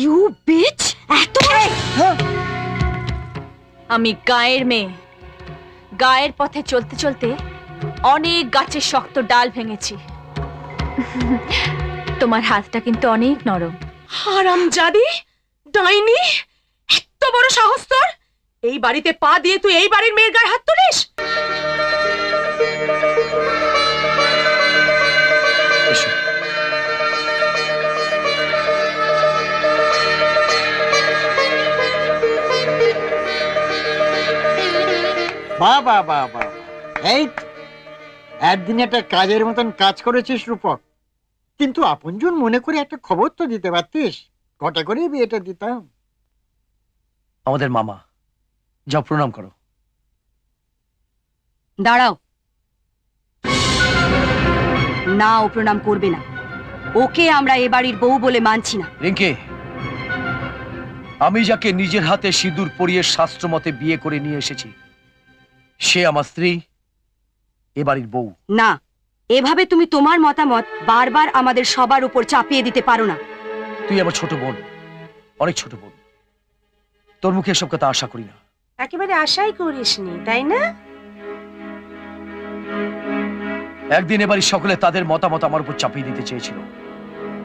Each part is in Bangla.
You bitch! এত আমি গায়ের মেয়ে, গায়ের পথে চলতে চলতে অনেক গাছের শক্ত ডাল ভেঙেছি। তোমার হাতটা কিন্তু অনেক নরম। হারামজাদি, ডাইনি, এত বড় সাহস তোর! এই বাড়িতে পা দিয়ে তুই এই বাড়ির মেয়ের গায়ে হাত তুলিস? বাবা বাবা, এই একদিন একটা কাজের মতন কাজ করেছিস রূপক, কিন্তু আপনজন মনে করে একটা খবর তো দিতে পারতিস, ঘটা করে বিয়েটা দিতাম। আমাদের মামা, যাও প্রণাম করো। দাঁড়াও, না ও প্রণাম করবে না। ওকে আমরা এ বাড়ির বউ বলে মানছি না। রিঙ্কি, আমি যাকে নিজের হাতে সিঁদুর পরিয়ে শাস্ত্র মতে বিয়ে করে নিয়ে এসেছি, সে আমার স্ত্রী, এ বাড়ির বউ। না, এভাবে তুমি তোমার মতামত বারবার আমাদের সবার উপর চাপিয়ে দিতে পারো না। তুই আমার ছোট বোন, অনেক ছোট বোন, তোর মুখে এসব কথা আশা করি না। একেবারে আশাই করিসনি, তাই না? একদিন এ বাড়ির সকলে তাদের মতামত আমার উপর চাপিয়ে দিতে চেয়েছিল,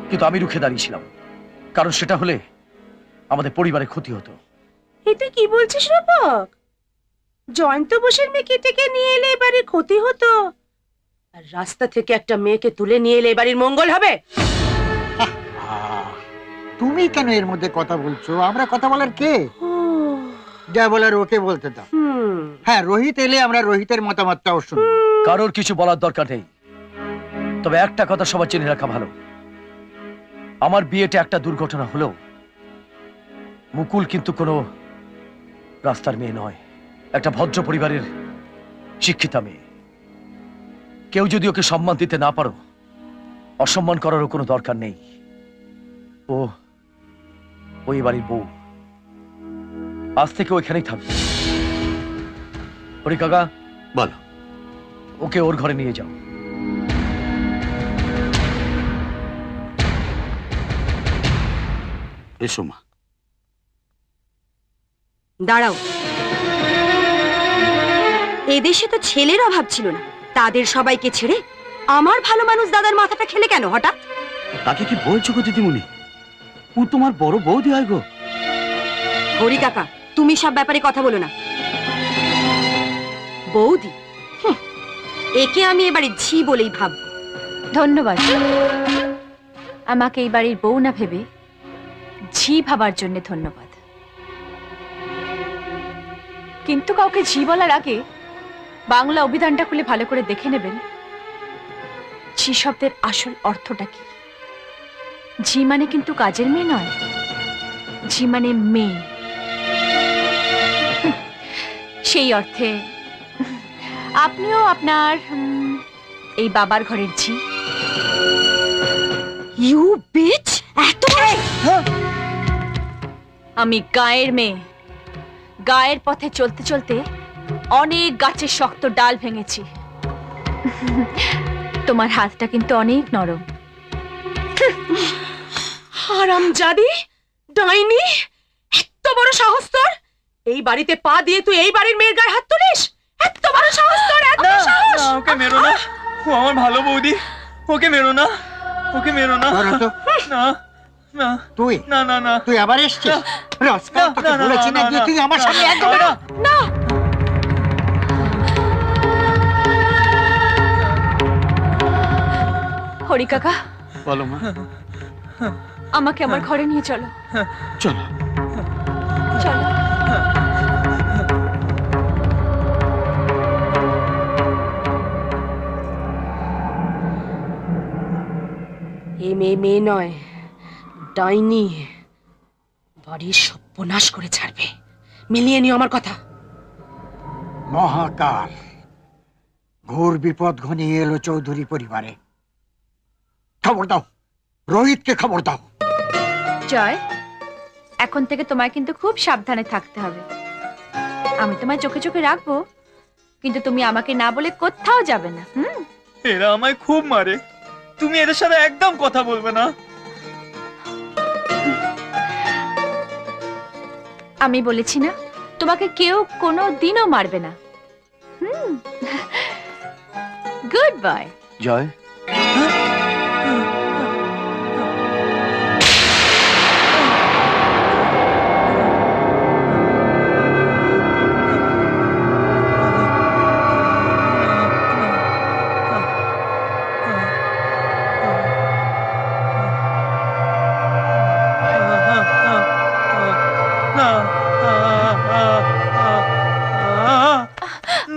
কিন্তু আমি রুখে দাঁড়িয়েছিলাম, কারণ সেটা হলে আমাদের পরিবারের ক্ষতি হতো। এই তুই কি বলছিস রূপক? জয়ন্ত বোসের মেয়েকে থেকে নিয়ে এলে এবারে ক্ষতি হতো, আর রাস্তা থেকে একটা মেয়েকে তুলে নিয়ে এলে এবাড়ির মঙ্গল হবে? তুমি কেন এর মধ্যে কথা বলছো? আমরা কথা বলার কে? যা বলার ওকে বলতে দাও। হ্যাঁ, রোহিত এলে আমরা রোহিতের মতামতটাও শুনবো। কারোর কিছু বলার দরকার নেই, তবে একটা কথা সবার জেনে রাখা ভালো, আমার বিয়েটা একটা দুর্ঘটনা হলেও মুকুল কিন্তু কোনো রাস্তার মেয়ে নয়, একটা ভদ্র পরিবারের শিক্ষিতা মেয়ে। কেউ যদি ওকে সম্মান দিতে না পারো, অসম্মান করারও কোনো দরকার নেই। ওই বাড়ির বউ, আজ থেকে ওইখানেই থাকবে। হরি কাকা, বলো। ওকে ওর ঘরে নিয়ে যাও। এসো মা। দাঁড়াও, এদেশে তো ছেলের অভাব ছিল না, তাদের সবাইকে ছেড়ে আমার ভালো মানুষ দাদার মাথাটা খেলে কেন হঠাৎ? তাকে কি বলছো গো দিদিমণি? ও তোমার বড় বৌদি হয় গো। হরি কাকা, তুমি সব ব্যাপারে কথা বলো না। বৌদি, একে আমি এবারে ঝি বলেই ভাববো। ধন্যবাদ, আমাকে এই বাড়ির বউ না ভেবে ঝি ভাবার জন্য ধন্যবাদ। কিন্তু কাউকে ঝি বলার আগে বাংলা অভিধানটা খুলে ভালো করে দেখে নেবেন ঝি শব্দের আসল অর্থটা কি। ঝি মানে কিন্তু কাজের মেয়ে নয়, ঝি মানে মেয়ে। সেই অর্থে আপনিও আপনার এই বাবার ঘরের ঝি। You bitch! এত আমি গায়ের মেয়ে, গায়ের পথে চলতে চলতে অনেক গাছের শক্ত ডাল ভেঙেছি। তোমার হাতটা কিন্তু অনেক নরম। হারামজাদি, ডাইনি, এত বড় সাহস তোর! এই বাড়িতে পা দিয়ে তুই এই বাড়ির মেয়ের গায়ে হাত তুলিস? এত বড় সাহস তোর, এত সাহস! ওকে মেরো না, ও আমার ভালো বৌদি, ওকে মেরো না, ওকে মেরো না। না না, তুই না না না, তুই আবার এসছিস? রসকার, তোকে বলেছি না যে তুই আমার সামনে একদম না। না, হরি কাকা, বলো মা। আমাকে আমার ঘরে নিয়ে চলো। চলো। চলো। এ মেয়ে মেয়ে নয়, ডাইনি, বাড়ির সর্বনাশ করে ছাড়বে। মিলিয়ে নিও আমার কথা। মহাকাল, ঘোর বিপদ ঘনিয়ে এলো চৌধুরী পরিবারে। খবর দাও, রোহিতকে খবর দাও। জয়, এখন থেকে তোমায় কিন্তু খুব সাবধানে থাকতে হবে। আমি তোমায় চোখে চোখে রাখবো, কিন্তু তুমি আমাকে না বলে কোথাও যাবে না। এরা আমায় খুব মারে, তুমি এদের সাথে একদম কথা বলবে না। আমি বলেছি না তোমাকে কেউ কোনো দিনও মারবে না। Good boy. জয়,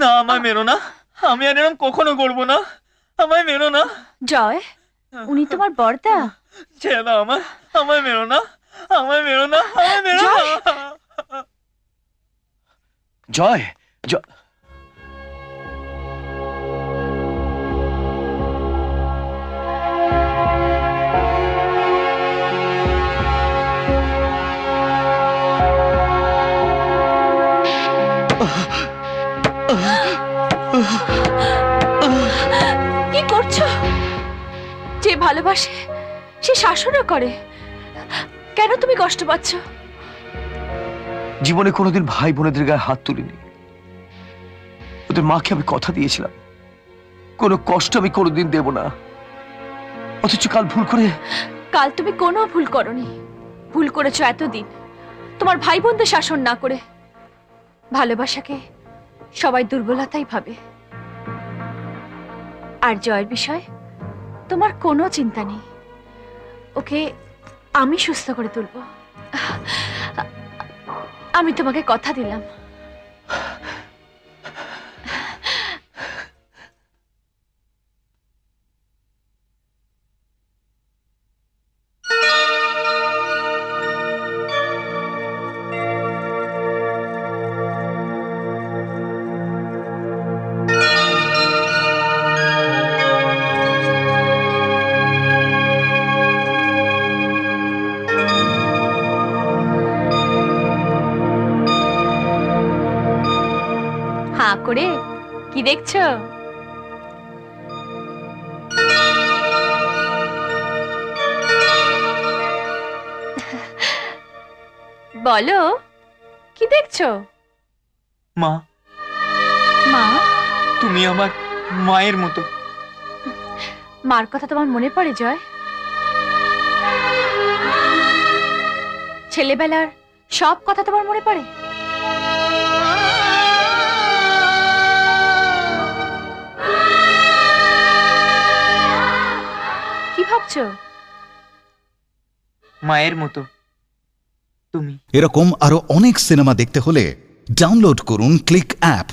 না, আমায় মেরো না, আমি আর এরকম কখনো করবো না, আমায় মেরো না। জয়, উনি তোমার বর্দা? ছেড়ে দাও আমায়, আমায় মেরো না, আমায় মেরো না, আমায় মেরো না। জয়, জয়। কি করছো? যে ভালোবাসে সে শাসনও করে, কেন তুমি কষ্ট পাচ্ছ? জীবনে কোনোদিন ভাই বোনেদের গায়ে হাত তুলিনি। ওদের মাকে আমি কথা দিয়েছিলাম কোনো কষ্ট আমি কোনোদিন দেব না, অথচ কাল ভুল করে। কাল তুমি কোনো ভুল করনি, ভুল করেছো এতদিন তোমার ভাই বোনদের শাসন না করে। ভালোবাসাকে সবাই দুর্বলতাই ভাবে। আর জয়ের বিষয় তোমার কোনো চিন্তা নেই, ওকে আমি সুস্থ করে তুলব। আমি তোমাকে কথা দিলাম। হাঁ করে কি দেখছো? বলো কি দেখছো? মা, মা? তুমি আমার মায়ের মতো। মার কথা তোমার মনে পড়ে জয়? ছেলেবেলার সব কথা তোমার মনে পড়ে? কি ভাবছো? মায়ের মতো তুমি। এরকম আরো অনেক সিনেমা দেখতে হলে ডাউনলোড করুন ক্লিক অ্যাপ।